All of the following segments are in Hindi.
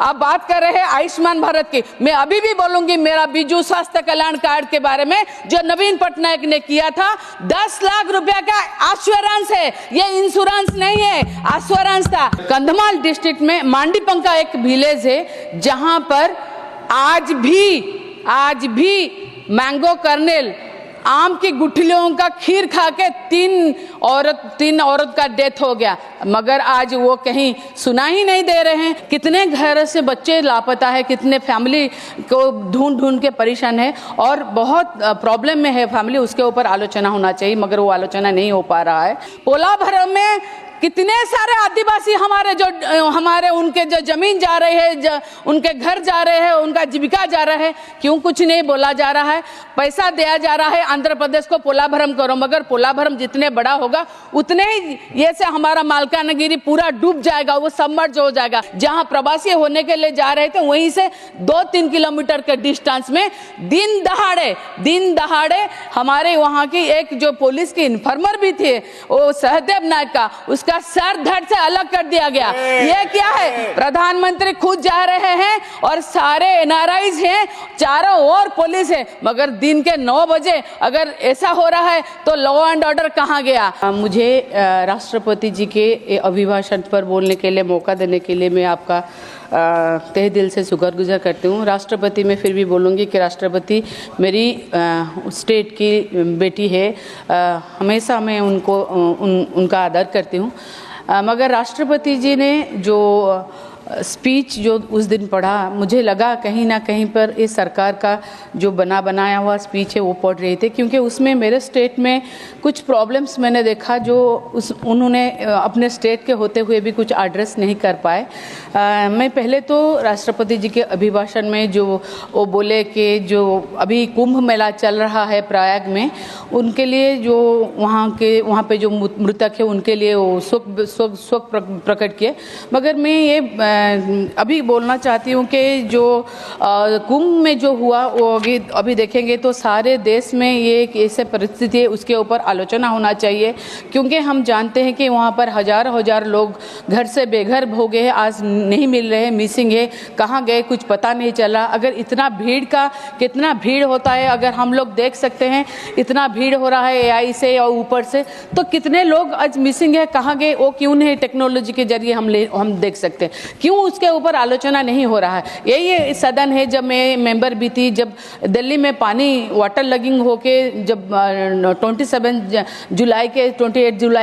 आप बात कर रहे हैं आयुष्मान भारत की, मैं अभी भी बोलूंगी मेरा बिजू स्वास्थ्य कल्याण कार्ड के बारे में जो नवीन पटनायक ने किया था। 10 लाख रुपया का एश्योरेंस है, ये इंश्योरेंस नहीं है, एश्योरेंस था। कंधमाल डिस्ट्रिक्ट में मांडीपंका एक विलेज है जहां पर आज भी मैंगो कर्नेल आम की गुठलियों का खीर खा के तीन औरत का डेथ हो गया, मगर आज वो कहीं सुना ही नहीं दे रहे हैं। कितने घर से बच्चे लापता है, कितने फैमिली को ढूंढ के परेशान है और बहुत प्रॉब्लम में है फैमिली, उसके ऊपर आलोचना होना चाहिए, मगर वो आलोचना नहीं हो पा रहा है। पोलाभरम में कितने सारे आदिवासी हमारे उनके जो जमीन जा रहे हैं, उनके घर जा रहे हैं, उनका जीविका जा रहा है, क्यों कुछ नहीं बोला जा रहा है? पैसा दिया जा रहा है आंध्र प्रदेश को पोलाभरम करो, मगर पोलाभरम जितने बड़ा होगा उतने ही ये से हमारा मालकानगिरी पूरा डूब जाएगा, वो सबमर्ज हो जाएगा। जहां प्रवासी होने के लिए जा रहे थे वहीं से 2-3 किलोमीटर के डिस्टेंस में दिन दहाड़े हमारे वहां की एक जो पुलिस की इन्फॉर्मर भी थे, वो सहदेव नायक का, उसका सर धड़ से अलग कर दिया गया। ये क्या है? प्रधानमंत्री खुद जा रहे हैं और सारे एनआरआईज हैं, चारों ओर पुलिस है, मगर दिन के 9 बजे अगर ऐसा हो रहा है तो लॉ एंड ऑर्डर कहाँ गया? मुझे राष्ट्रपति जी के अभिभाषण पर बोलने के लिए मौका देने के लिए मैं आपका तहे दिल से शुक्रगुजार करती हूँ। राष्ट्रपति में फिर भी बोलूँगी कि राष्ट्रपति मेरी स्टेट की बेटी है, हमेशा मैं उनका आदर करती हूँ, मगर राष्ट्रपति जी ने जो स्पीच जो उस दिन पढ़ा, मुझे लगा कहीं ना कहीं पर इस सरकार का जो बनाया हुआ स्पीच है वो पढ़ रहे थे, क्योंकि उसमें मेरे स्टेट में कुछ प्रॉब्लम्स मैंने देखा जो उन्होंने अपने स्टेट के होते हुए भी कुछ एड्रेस नहीं कर पाए। मैं पहले तो राष्ट्रपति जी के अभिभाषण में जो वो बोले कि जो अभी कुंभ मेला चल रहा है प्रयाग में, उनके लिए जो वहाँ पे जो मृतक है उनके लिए वो शोक प्रकट किए, मगर मैं ये अभी बोलना चाहती हूँ कि जो कुंभ में जो हुआ वो अभी देखेंगे तो सारे देश में ये एक ऐसे परिस्थिति है, उसके ऊपर आलोचना होना चाहिए, क्योंकि हम जानते हैं कि वहाँ पर हजार लोग घर से बेघर हो गए हैं, आज नहीं मिल रहे, मिसिंग है, कहाँ गए कुछ पता नहीं चला। अगर इतना कितना भीड़ होता है, अगर हम लोग देख सकते हैं इतना भीड़ हो रहा है एआई से और ऊपर से, तो कितने लोग आज मिसिंग है, कहाँ गए, वो क्यों नहीं टेक्नोलॉजी के जरिए हम देख सकते हैं, क्यों उसके ऊपर आलोचना नहीं हो रहा है? यही सदन है, जब मैं मेंबर भी थी, जब दिल्ली में पानी वाटर लगिंग होके जब 28 जुलाई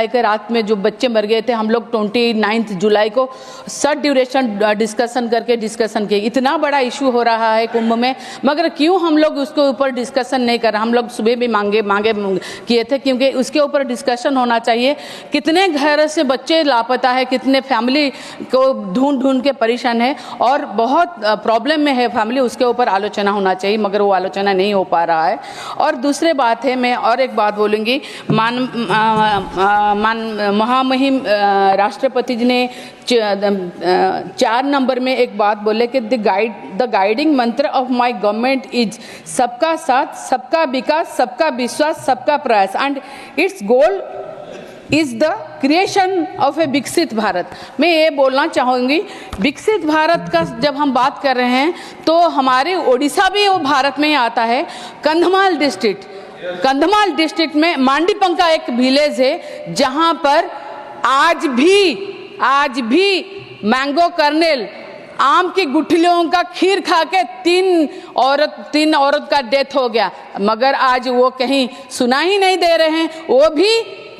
के रात में जो बच्चे मर गए थे, हम लोग 29 जुलाई को शॉर्ट ड्यूरेशन डिस्कशन किए। इतना बड़ा इशू हो रहा है कुंभ में, मगर क्यों हम लोग उसके ऊपर डिस्कशन नहीं कर रहे? हम लोग सुबह भी मांगे किए थे, क्योंकि उसके ऊपर डिस्कशन होना चाहिए। कितने घर से बच्चे लापता है, कितने फैमिली को ढूंढ के परेशान है और बहुत प्रॉब्लम में है फैमिली, उसके ऊपर आलोचना होना चाहिए, मगर वो आलोचना नहीं हो पा रहा है। और दूसरे बात है, मैं और एक बात बोलूँगी, महामहिम राष्ट्रपति जी ने 4 नंबर में एक बात बोले कि द गाइडिंग मंत्र ऑफ माई गवर्नमेंट इज सबका साथ, सबका विकास, सबका विश्वास, सबका प्रयास, and its goal is the creation of a Viksit Bharat. मैं ये बोलना चाहूँगी, विकसित भारत का जब हम बात कर रहे हैं तो हमारे उड़ीसा भी वो भारत में ही आता है। कंधमाल डिस्ट्रिक्ट में मांडीपंका एक विलेज है जहाँ पर आज भी मैंगो कर्नेल आम की गुठलियों का खीर खा के तीन औरत का डेथ हो गया, मगर आज वो कहीं सुना ही नहीं दे रहे हैं। वो भी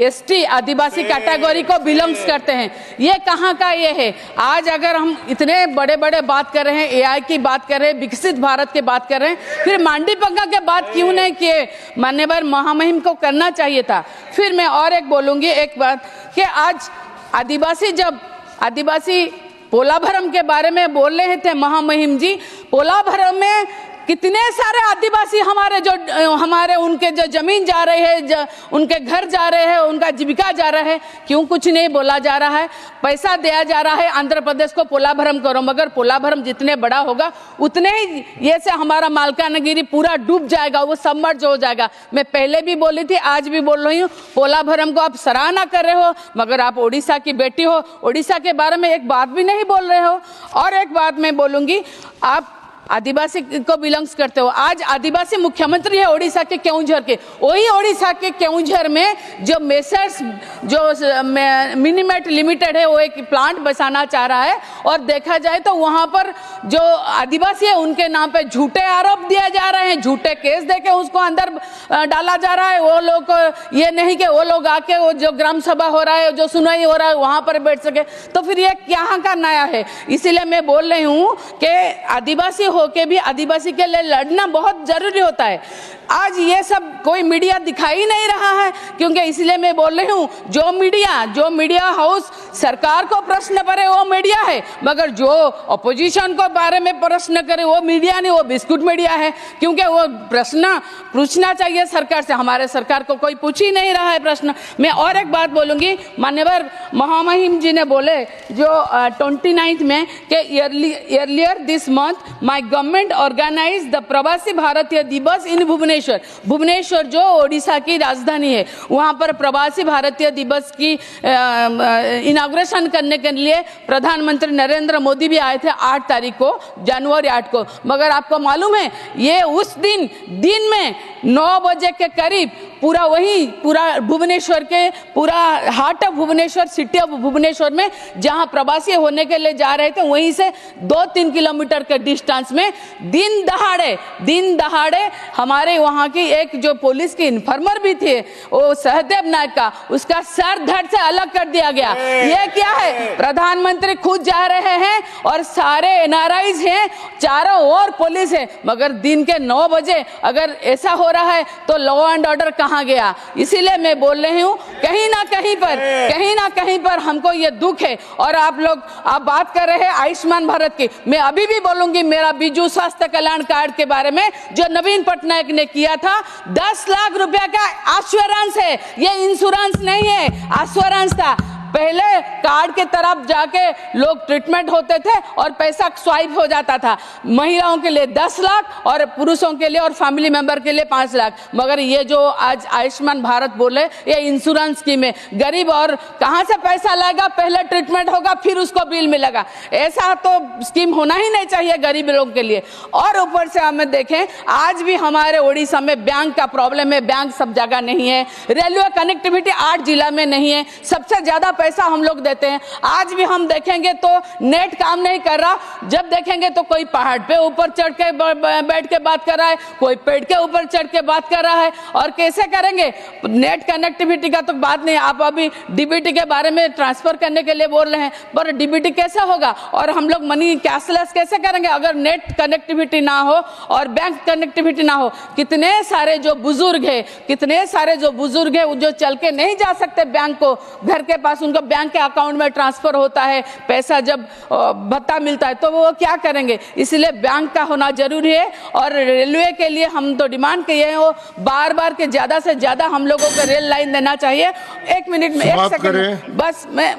एसटी आदिवासी कैटेगरी को बिलोंग्स करते हैं। ये कहाँ का ये है? आज अगर हम इतने बड़े बात कर रहे हैं, एआई की बात कर रहे हैं, विकसित भारत की बात कर रहे हैं, फिर मांडीपंका के बात क्यों नहीं किए? मान्यवर महामहिम को करना चाहिए था। फिर मैं और एक बोलूँगी एक बात कि आज आदिवासी पोलाभरम के बारे में बोल रहे थे महामहिम जी, पोलाभरम में कितने सारे आदिवासी हमारे उनके जो जमीन जा रहे हैं, उनके घर जा रहे हैं, उनका जीविका जा रहा है, क्यों कुछ नहीं बोला जा रहा है? पैसा दिया जा रहा है आंध्र प्रदेश को पोलाभरम करो, मगर पोलाभरम जितने बड़ा होगा उतने ही ये से हमारा मालकानगिरी पूरा डूब जाएगा, वो सबमर्ज हो जाएगा। मैं पहले भी बोली थी, आज भी बोल रही हूँ, पोलाभरम को आप सराहना कर रहे हो, मगर आप ओडिशा की बेटी हो, ओडिशा के बारे में एक बात भी नहीं बोल रहे हो। और एक बात मैं बोलूंगी, आप आदिवासी को बिलोंग्स करते हो। आज आदिवासी मुख्यमंत्री है ओडिशा के केउंझर के, वही ओडिशा के केउंझर में जो मेसर्स जो मिनीमेट लिमिटेड है वो एक प्लांट बसाना चाह रहा है, और देखा जाए तो वहां पर जो आदिवासी है उनके नाम पे झूठे आरोप दिए जा रहे हैं, झूठे केस देके उसको अंदर डाला जा रहा है। वो लोग ये नहीं कि वो लोग आके वो जो ग्राम सभा हो रहा है, जो सुनवाई हो रहा है, वहां पर बैठ सके, तो फिर ये यहाँ का नया है। इसीलिए मैं बोल रही हूँ कि आदिवासी होके भी आदिवासी के लिए लड़ना बहुत जरूरी होता है। आज ये सब कोई मीडिया दिखाई नहीं रहा है, क्योंकि इसलिए मैं बोल रही हूँ, जो मीडिया हाउस सरकार को प्रश्न करे वो मीडिया है, मगर जो अपोजिशन को बारे में प्रश्न करे वो मीडिया नहीं, वो बिस्कुट मीडिया है। क्योंकि वो प्रश्न पूछना चाहिए सरकार से, हमारे सरकार को कोई पूछ ही नहीं रहा है प्रश्न। मैं और एक बात बोलूंगी, मान्यवर महामहिम जी ने बोले जो 29 में कि earlier this month my government organized the प्रवासी भारतीय दिवस इन भुवनेश्वर जो ओडिशा की राजधानी है, वहां पर प्रवासी भारतीय दिवस की इनॉग्रेशन करने के लिए प्रधानमंत्री नरेंद्र मोदी भी आए थे 8 तारीख को, जनवरी 8 को। मगर आपको मालूम है ये उस दिन में 9 बजे के करीब पूरा भुवनेश्वर के पूरा heart of Bhubaneswar, city of Bhubaneswar में जहां प्रवासी होने के लिए जा रहे थे, वहीं से 2-3 किलोमीटर के डिस्टेंस में दिन दहाड़े हमारे वहां की एक जो पुलिस की इन्फॉर्मर भी थे, वो सहदेव नायक का, उसका सर धड़ से अलग कर दिया गया। ये क्या है? प्रधानमंत्री खुद जा रहे हैं और सारे एनआरआईज हैं, चारों ओर पुलिस है, मगर दिन के 9 बजे अगर ऐसा हो रहा है तो लॉ एंड ऑर्डर कहां गया? इसीलिए मैं बोल रही हूं, कहीं ना कहीं पर हमको ये दुख है। और आप बात कर रहे हैं आयुष्मान भारत की, मैं अभी भी बोलूंगी, मेरा बिजू स्वास्थ्य कल्याण कार्ड के बारे में जो नवीन पटनायक ने किया था, 10 लाख रुपया का एश्योरेंस है, ये इंश्योरेंस नहीं है, एश्योरेंस था। पहले कार्ड के तरफ जाके लोग ट्रीटमेंट होते थे और पैसा स्वाइप हो जाता था, महिलाओं के लिए 10 लाख और पुरुषों के लिए और फैमिली मेंबर के लिए 5 लाख। मगर ये जो आज आयुष्मान भारत बोले, ये इंश्योरेंस स्कीम है, गरीब और कहां से पैसा लाएगा? पहले ट्रीटमेंट होगा फिर उसको बिल मिलेगा। ऐसा तो स्कीम होना ही नहीं चाहिए गरीब लोगों के लिए। और ऊपर से हमें देखें, आज भी हमारे ओडिशा में बैंक का प्रॉब्लम है, बैंक सब जगह नहीं है, रेलवे कनेक्टिविटी 8 जिला में नहीं है, सबसे ज्यादा पैसा हम लोग देते हैं। आज भी हम देखेंगे तो नेट काम नहीं कर रहा, जब देखेंगे तो कोई पहाड़ पे ऊपर चढ़ के बैठ के बात कर रहा है, कोई पेड़ के ऊपर चढ़ के बात कर रहा है। और कैसे करेंगे? नेट कनेक्टिविटी का तो बात नहीं, आप अभी डीबीटी के बारे में ट्रांसफर करने के लिए बोल रहे हैं, पर डीबीटी कैसे होगा? और हम लोग मनी कैशलेस कैसे करेंगे अगर नेट कनेक्टिविटी ना हो और बैंक कनेक्टिविटी ना हो? कितने सारे जो बुजुर्ग है वो जो चल के नहीं जा सकते बैंक को, घर के पास उनको बैंक के अकाउंट में ट्रांसफर होता है पैसा, जब भत्ता मिलता है तो वो क्या करेंगे? इसलिए बैंक का होना जरूरी है। और रेलवे के लिए हम तो डिमांड किए हैं, वो बार के ज्यादा से ज्यादा हम लोगों को रेल लाइन देना चाहिए। 1 मिनट में 1 सेकंड बस मैं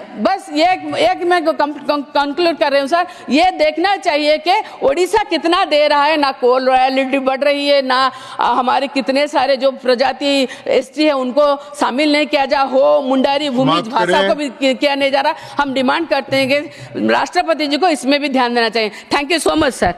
कंक्लूड कर रही हूँ सर। ये देखना चाहिए कि ओडिशा कितना दे रहा है, ना कोल रॉयल्टी बढ़ रही है, ना हमारे कितने सारे जो प्रजाति एसटी है उनको शामिल नहीं किया जा, हो मुंडारी भूमि भाषा को भी किया नहीं जा रहा। हम डिमांड करते हैं कि राष्ट्रपति जी को इसमें भी ध्यान देना चाहिए। Thank you so much sir.